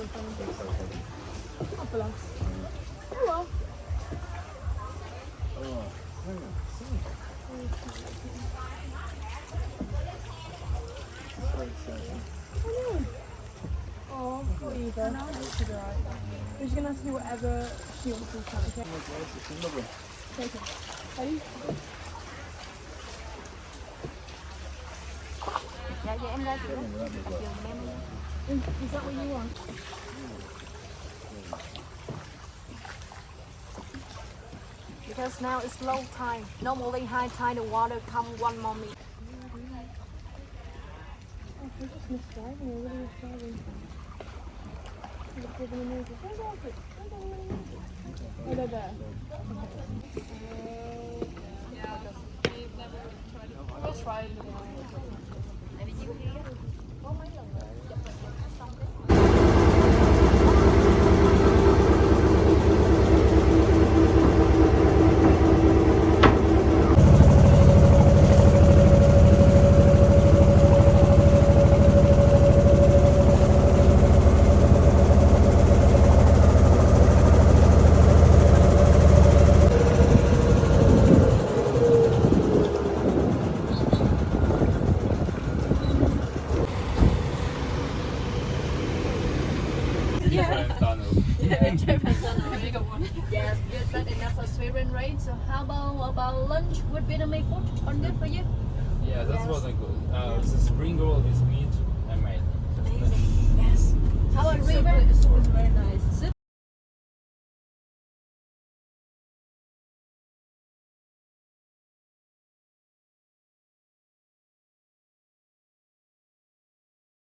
Oh, belas. Oh well. Oh, poor Eva. No, she'll be alright. We're just gonna have to do whatever she wants to do. Okay? Take it. Ready? Dạ vậy em ra chị đó. Is that what you want? Because now it's low tide. Normally high tide the water come 1 more meter. Oh, we're just misdriving. We're really misdriving. Just giving them a oh, they're there. We'll try it. Yes, good, not enough for swimming, right? So how about lunch with Vietnamese food? On good for you? Yeah, that wasn't good. It's a spring roll with meat and made. Amazing. Yes. How about